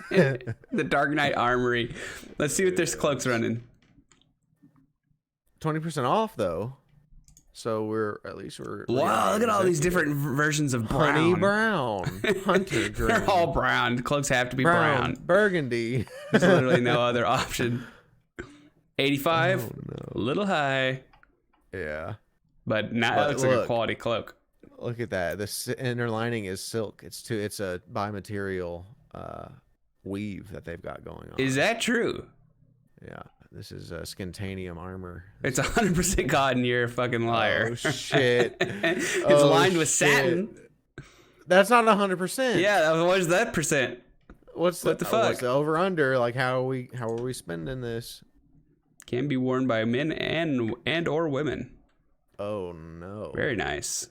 it. The Dark Knight Armory. Let's see what their cloaks running. 20% off though. So we're wow, look at all these different versions of brown. Honey brown, hunter green. They're all brown. Cloaks have to be brown. Burgundy. There's literally no other option. 85, Oh, no. a little high, Yeah. but now that looks like a quality cloak. Look at that. The inner lining is silk. It's a bi-material weave that they've got going on. Is that true? Yeah. This is Skintanium armor. It's 100% cotton. You're a fucking liar. Oh shit! It's lined with satin. That's not 100%. Yeah, what is that percent? What the fuck? What's the over under? Like how are we spending this? Can be worn by men and or women. Oh no! Very nice.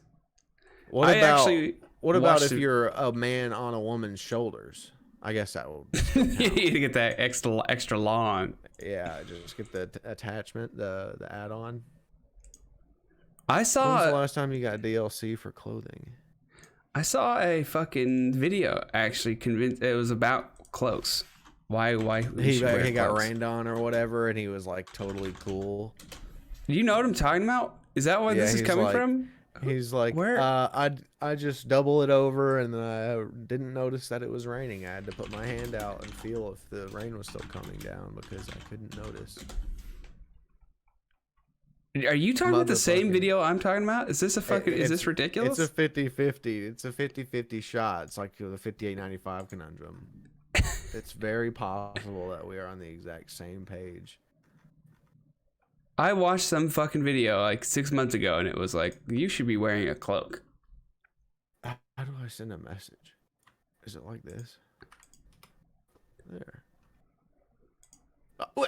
What I about actually what about if watched you're a man on a woman's shoulders? I guess that will. You need to get that extra long. Yeah, just get the attachment, the add-on. I When was the saw last time you got DLC for clothing? a fucking video actually convinced it was about cloaks. Why He should wear got cloaks. rained on or whatever, and he was like totally cool. Do you know what I'm talking about? Is that where Yeah, this is he's coming like- from? He's like, Where? I just double it over, and then I didn't notice that it was raining. I had to put my hand out and feel if the rain was still coming down because I couldn't notice. Are you talking about the same Motherfucking- video I'm talking about? Is this a fucking? Is this ridiculous? It's a 50-50. It's a 50-50 shot. It's like the 58.95 conundrum. It's very possible that we are on the exact same page. I watched some fucking video like 6 months ago, and it was like, you should be wearing a cloak. How do I send a message? Is it like this? There.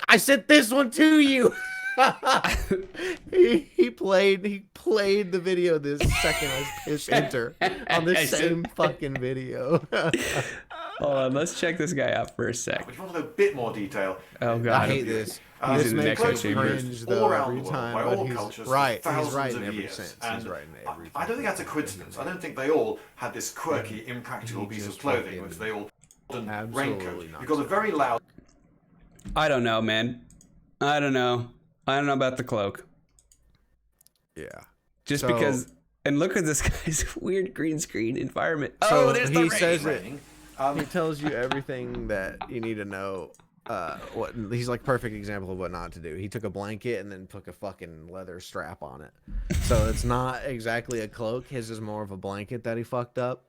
I sent this one to you. he played the video this second I hit enter on the same fucking video. Hold on, let's check this guy out for a sec. If you want a bit more detail, Oh I god, hate this. He's This in the makes next me chamber. cringe all though around every the world, time, by but all he's cultures, for right. He's thousands right of in every years. sense. And He's right in every. I don't think that's a coincidence. I don't think they all had this quirky, impractical piece of just clothing, fucking which they all absolutely raincoat. not You've got a so. very loud. I don't know, man. I don't know about the cloak. Yeah. Just So- because. And look at this guy's weird green screen environment. So Oh, there's the he rain. says it. Raining. He tells you everything that you need to know. What he's like perfect example of what not to do. He took a blanket and then put a fucking leather strap on it. So it's not exactly a cloak. His is more of a blanket that he fucked up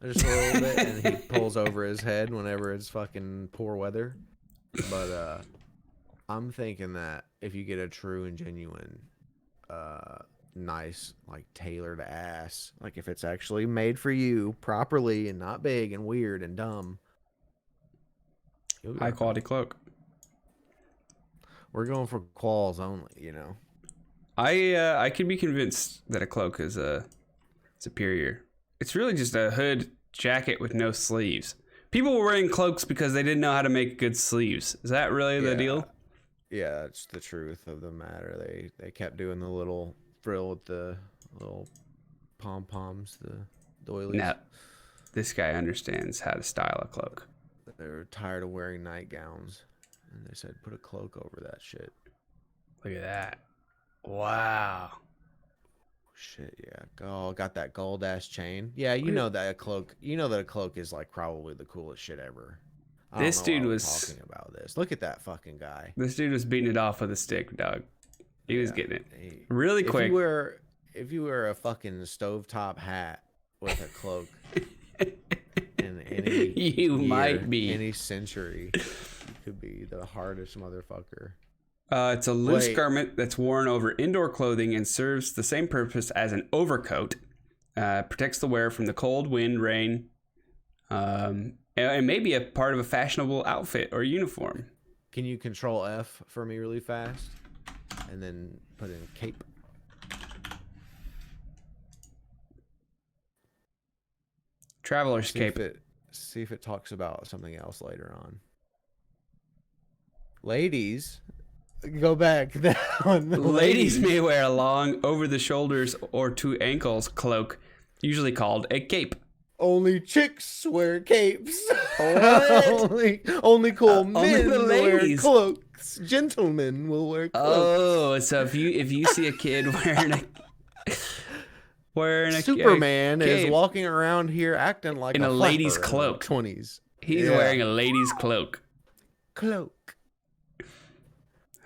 just a little bit, and he pulls over his head whenever it's fucking poor weather. But I'm thinking that if you get a true and genuine, nice like tailored ass, like if it's actually made for you properly and not big and weird and dumb. High quality cloak. We're going for quals only, you know. I could be convinced that a cloak is superior. It's really just a hood jacket with no sleeves. People were wearing cloaks because they didn't know how to make good sleeves. Is that really the deal? Yeah, that's the truth of the matter. They kept doing the little frill with the little pom poms, the doilies. No. This guy understands how to style a cloak. They're tired of wearing nightgowns, and they said put a cloak over that shit. Look at that. Wow. Shit, yeah. Oh, got that gold ass chain. Yeah, you know that a cloak. You know that a cloak is like probably the coolest shit ever. This dude was talking about this. Look at that fucking guy. This dude was beating it off with a stick, dog. He was getting it really quick. If you wear a fucking stovetop hat with a cloak in any might be any century, you could be the hardest motherfucker. It's a loose garment that's worn over indoor clothing and serves the same purpose as an overcoat. Protects the wearer from the cold, wind, rain, and maybe a part of a fashionable outfit or uniform. Can you control F for me really fast? And then put in cape. Traveler's cape. See if it talks about something else later on. Ladies, go back down. Ladies may wear a long over the shoulders or to ankles cloak, usually called a cape. Only chicks wear capes. only cool men wear cloaks. Gentlemen will wear cloaks. Oh, so if you see a kid wearing a Superman is walking around here acting like in a lady's cloak. 20s. He's wearing a lady's cloak. Cloak.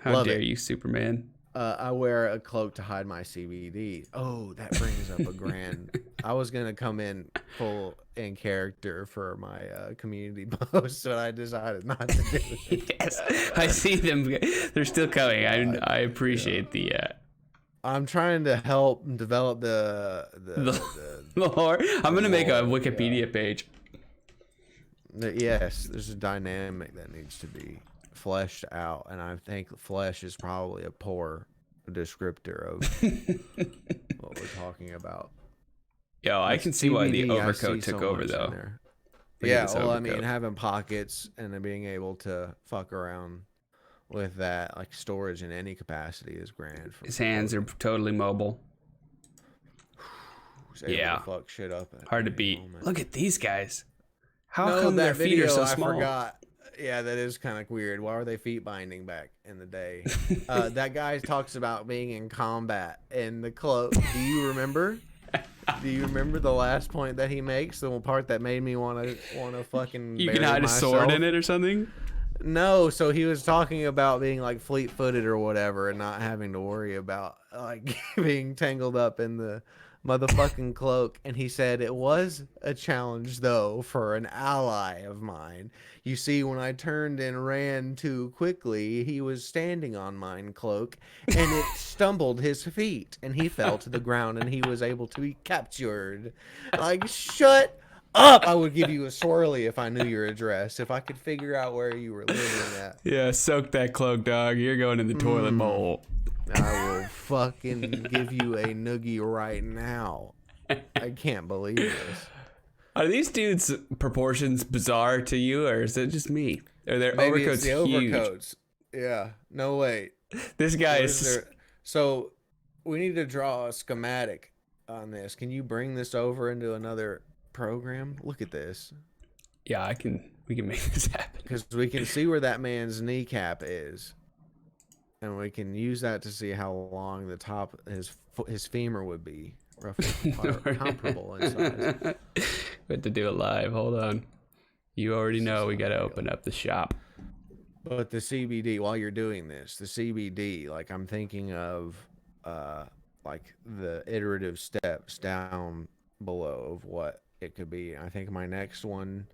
How dare you, Superman? I wear a cloak to hide my CBD. Oh, that brings up a grand. I was going to come in full in character for my community post, but I decided not to do it. Yes, I see them. They're still coming. I appreciate the... I'm trying to help develop the lore. I'm going to make a Wikipedia page. Yes, there's a dynamic that needs to be fleshed out, and I think flesh is probably a poor descriptor of what we're talking about. Yo, I can see why the overcoat took over though. Yeah, well, I mean, having pockets and then being able to fuck around with that, like storage in any capacity, is grand. His hands are totally mobile. Yeah, fuck shit up. Hard to beat. Look at these guys. How come their feet are so small? I forgot. Yeah, that is kind of weird. Why were they feet binding back in the day? That guy talks about being in combat in the cloak. Do you remember? Do you remember the last point that he makes? The one part that made me want to fucking. You can hide a sword in it or something. No, so he was talking about being like fleet-footed or whatever, and not having to worry about like being tangled up in the motherfucking cloak. And he said it was a challenge though for an ally of mine. You see, when I turned and ran too quickly, he was standing on mine cloak, and it stumbled his feet, and he fell to the ground, and he was able to be captured. Like, shut up! I would give you a swirly if I knew your address, if I could figure out where you were living at. Yeah, soak that cloak, dog. You're going in the toilet bowl. I will fucking give you a noogie right now. I can't believe this. Are these dudes' proportions bizarre to you, or is it just me? Are their overcoats the huge? Overcoats. Yeah. No, wait. This guy is... So we need to draw a schematic on this. Can you bring this over into another program? Look at this. Yeah, we can make this happen. Because we can see where that man's kneecap is. And we can use that to see how long the top his femur would be. Roughly comparable in size. We have to do it live. Hold on. You already know we got to open up the shop. But the CBD, while you're doing this, the CBD, like I'm thinking of like the iterative steps down below of what it could be. I think my next one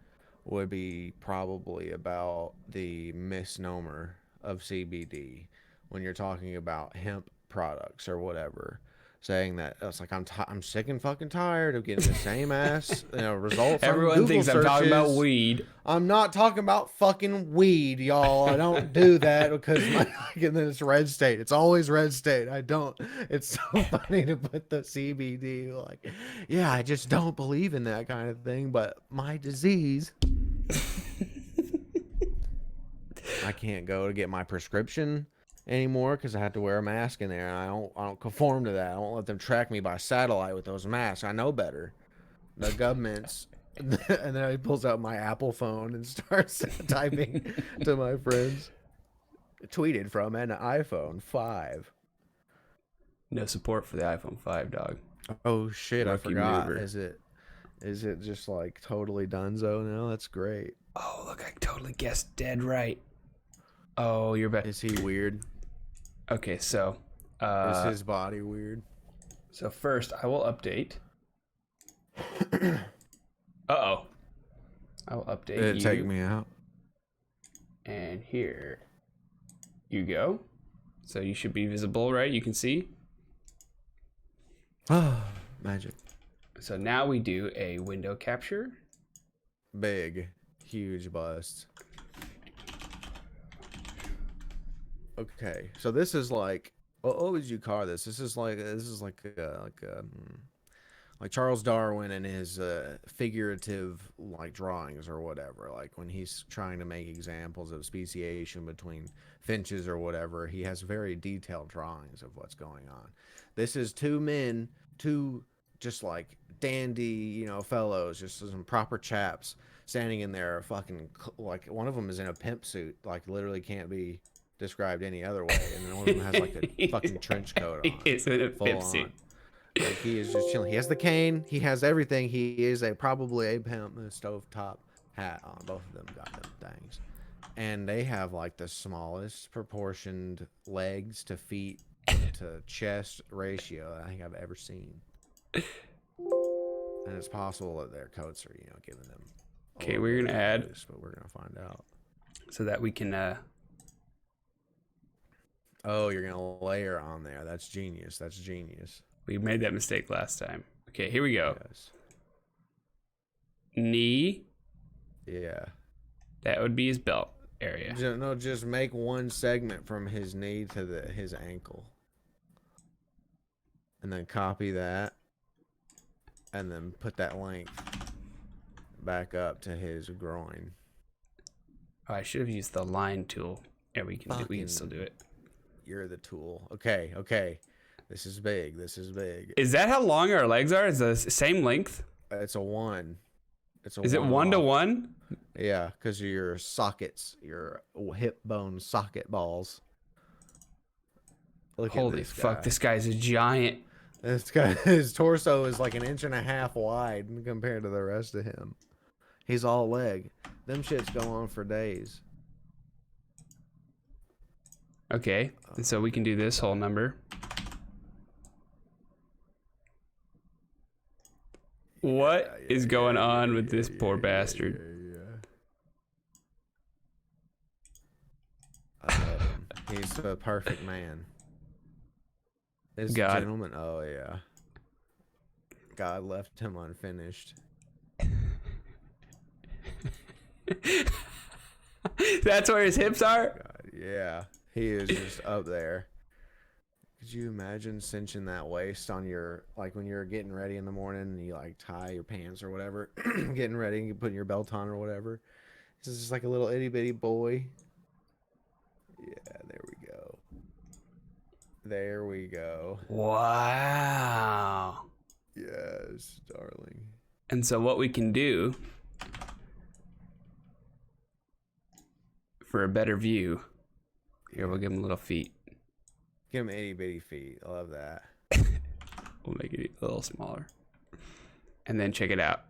would be probably about the misnomer of CBD when you're talking about hemp products or whatever. Saying that it's like I'm sick and fucking tired of getting the same ass results. Everyone thinks I'm talking about weed. I'm not talking about fucking weed, y'all. I don't do that because and then it's red state. It's always red state. I don't. It's so funny to put the CBD like, yeah, I just don't believe in that kind of thing. But my disease, I can't go to get my prescription anymore because I have to wear a mask in there, and I don't conform to that. I won't let them track me by satellite with those masks. I know better. The government's And then he pulls out my Apple phone and starts typing to my friends. Tweeted from an iPhone 5. No support for the iPhone 5, dog. Oh shit, I Rookie forgot. mover. Is it just like totally donezo now? That's great. Oh, look, I totally guessed dead right. Oh, you're back. Is he weird? Okay, so Is his body weird? so first I will update. Uh-oh. I will update Did it you. take me out? And here you go. So you should be visible, right? You can see. Oh, magic. So now we do a window capture. Big, huge bust. Okay, so this is like, what would you call this? This is like Charles Darwin and his figurative like drawings or whatever. Like when he's trying to make examples of speciation between finches or whatever, he has very detailed drawings of what's going on. This is two men, two just like dandy, fellows, just some proper chaps standing in there, fucking like one of them is in a pimp suit, like literally can't be described any other way, and then one of them has like a fucking trench coat on. He's in a pimp suit. Like he is just chilling. He has the cane. He has everything. He is probably a pimp with a stovetop hat on. Both of them got them things, and they have like the smallest proportioned legs to feet to chest ratio I think I've ever seen. And it's possible that their coats are, giving them. Okay, we're gonna add, but we're gonna find out so that we can. Oh, you're gonna layer on there. That's genius. That's genius. We made that mistake last time. Okay, here we go. Yes. Knee. Yeah. That would be his belt area. No, just make one segment from his knee to his ankle. And then copy that. And then put that length back up to his groin. Oh, I should have used the line tool. Yeah, we can still do it. You're the tool. Okay. This is big. Is that how long our legs are? Is the same length? It's a 1. Is it 1 to 1? Yeah, because of your sockets, your hip bone socket balls. Look Holy at this fuck, guy. this guy's a giant. This guy, his torso is like 1.5 inches wide compared to the rest of him. He's all leg. Them shits go on for days. Okay, and so we can do this whole number. What is going on with this poor bastard? I love him. He's the perfect man. This God. gentleman, oh yeah. God left him unfinished. That's where his hips are? God, yeah, he is just up there. Could you imagine cinching that waist on your, like when you're getting ready in the morning and you like tie your pants or whatever, getting ready and putting your belt on or whatever. This is just like a little itty bitty boy. Yeah, there we go. Wow. Yes, darling. And so what we can do for a better view, here we'll give him little feet. Give him itty bitty feet. I love that. We'll make it a little smaller. And then check it out.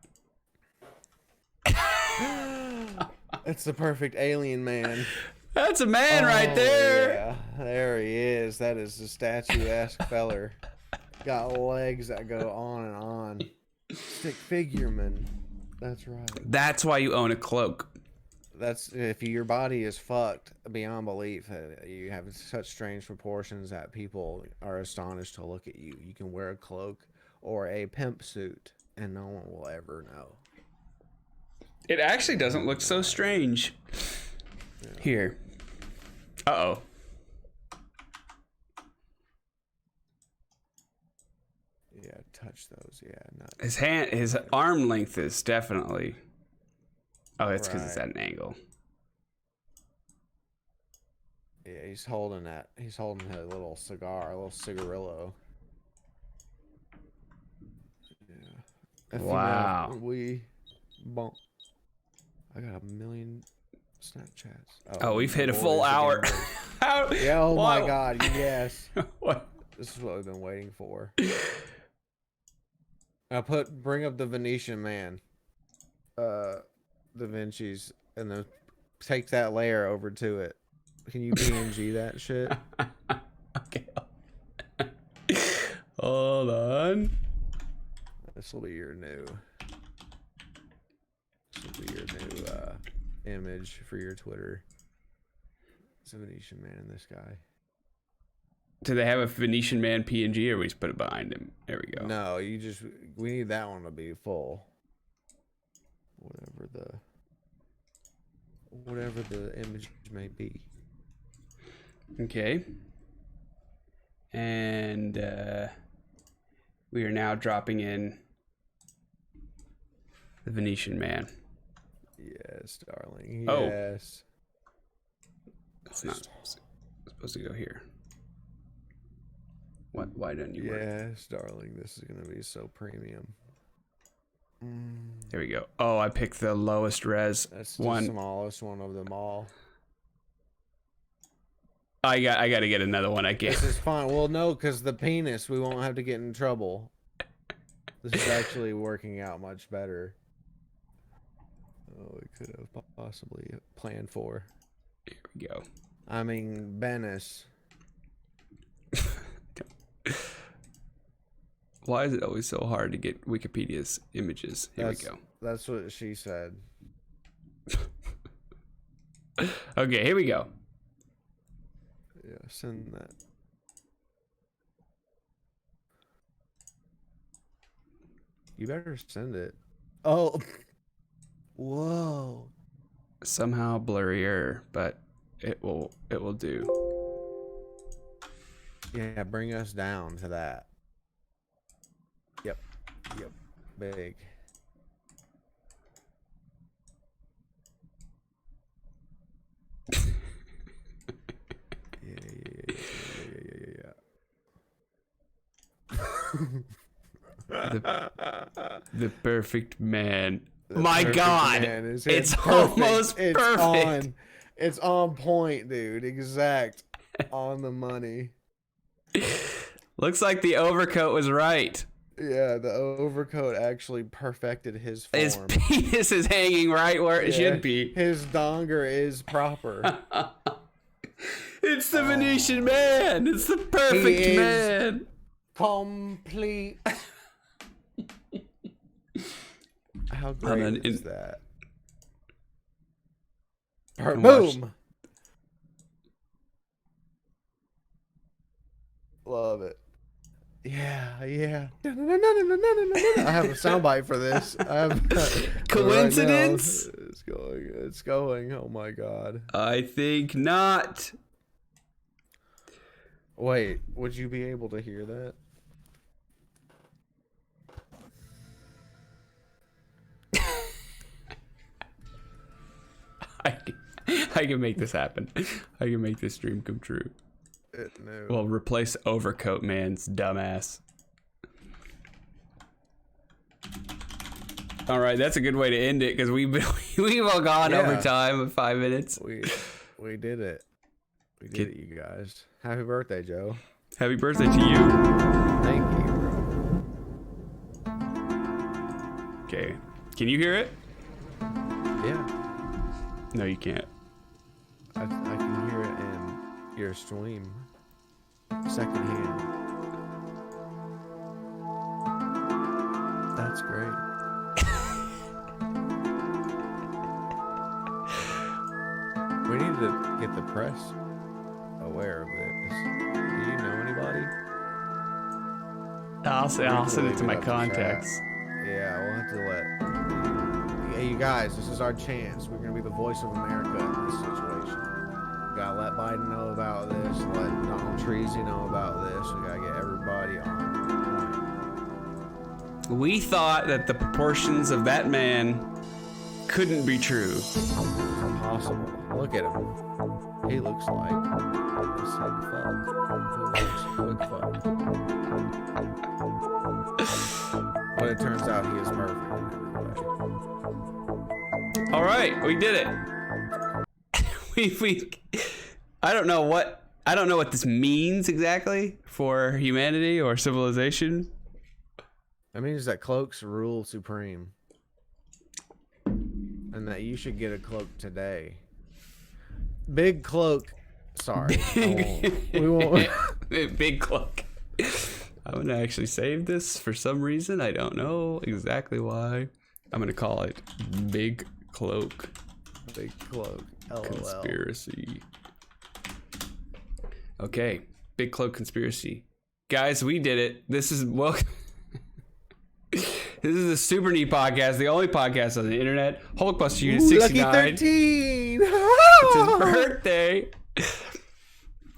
It's the perfect alien man. That's a man right there. Yeah, there he is. That is the statuesque feller. Got legs that go on and on. Stick figureman. That's right. That's why you own a cloak. That's if your body is fucked beyond belief. You have such strange proportions that people are astonished to look at you. You can wear a cloak or a pimp suit, and no one will ever know. It actually doesn't look so strange. Here. Uh-oh. Yeah, touch those. Yeah, not His arm length is definitely. Oh, it's because it's Right. at an angle. Yeah, he's holding that. He's holding a little cigar, a little cigarillo. Yeah. If, Wow. Bonk. I got 1 million Snapchats. Oh, we've hit a boys full hour. again. How? Yeah, oh my Wow. God, yes. What? This is what we've been waiting for. Bring up the Venetian Man. Da Vinci's, and then take that layer over to it. Can you PNG that shit? Okay. Hold on. This will be your new. This will be your new image for your Twitter. It's a Venetian Man and this guy. Do they have a Venetian Man PNG, or we just put it behind him? There we go. No, we need that one to be full. Whatever the image may be. Okay. And we are now dropping in the Venetian Man. Yes, darling. Oh. Yes. It's not supposed to go here. What? Why don't you work? Yes, darling. This is gonna be so premium. There we go. Oh, I picked the lowest res That's the one. smallest one of them all. I got to get another one. I This can't. is fine. Well, no, because the penis, we won't have to get in trouble. This is actually working out much better. Oh, we could have possibly planned for. Here we go. I mean, Venice. Why is it always so hard to get Wikipedia's images? Here we go. That's what she said. Okay, here we go. Yeah, send that. You better send it. Oh. Whoa. Somehow blurrier, but it will do. Yeah, bring us down to that. Yep. Big. The perfect man. My Perfect God, man is it's perfect. almost It's perfect. It's on point, dude. Exact. On the money. Looks like the overcoat was right. Yeah, the overcoat actually perfected his form. His penis is hanging right where it should be. His donger is proper. It's the Venetian Man. It's the perfect He is- man. Complete. How great is that? And Boom. Love it. Yeah. I have a soundbite for this. I have Coincidence? Right now, it's going. Oh my God. I think not. Wait, would you be able to hear that? I can make this happen. I can make this dream come true. No. Well, replace overcoat man's dumbass. All right, that's a good way to end it because we've all gone over time of 5 minutes. We did it. We did it, you guys. Happy birthday, Joe. Happy birthday to you. Thank you, bro. Okay, can you hear it? Yeah. No, you can't. I can hear it in your stream. Secondhand. That's great. We need to get the press aware of this. Do you know anybody? I'll send it to my Leave up in the chat. contacts. Yeah, we'll have to let. Hey, you guys, this is our chance. We're gonna be the voice of America in this situation. We gotta let Biden know about this. Let Donald Treasy know about this. We gotta get everybody on point. We thought that the proportions of that man couldn't be true. It's impossible. Look at him. He looks like a sick fuck. He looks quick fuck. But it turns out he is perfect in every way. right, we did it. we I don't know what this means exactly for humanity or civilization. That means that cloaks rule supreme. And that you should get a cloak today. Big cloak. Sorry. We won't. Big cloak. I'm going to actually save this for some reason. I don't know exactly why. I'm going to call it Big Cloak. Big cloak. LOL. Conspiracy. Okay. Big Cloak Conspiracy. Guys, we did it. This is welcome. This is the Super Neat podcast, the only podcast on the internet. Hulkbuster Unit 69. Lucky 13. It's his birthday.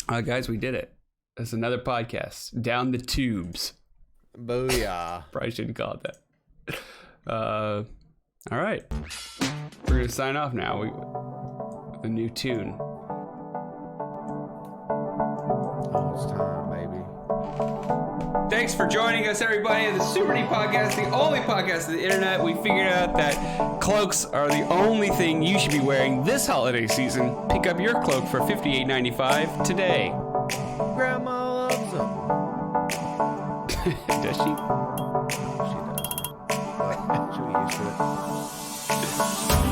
Guys, we did it. That's another podcast. Down the tubes. Booyah. Probably shouldn't call it that. All right. We're going to sign off now with a new tune. Oh, it's time, baby. Thanks for joining us, everybody, in the Super Neat podcast, the only podcast on the internet. We figured out that cloaks are the only thing you should be wearing this holiday season. Pick up your cloak for $58.95 today. Grandma loves them. Does she? She does. But she'll get used to it.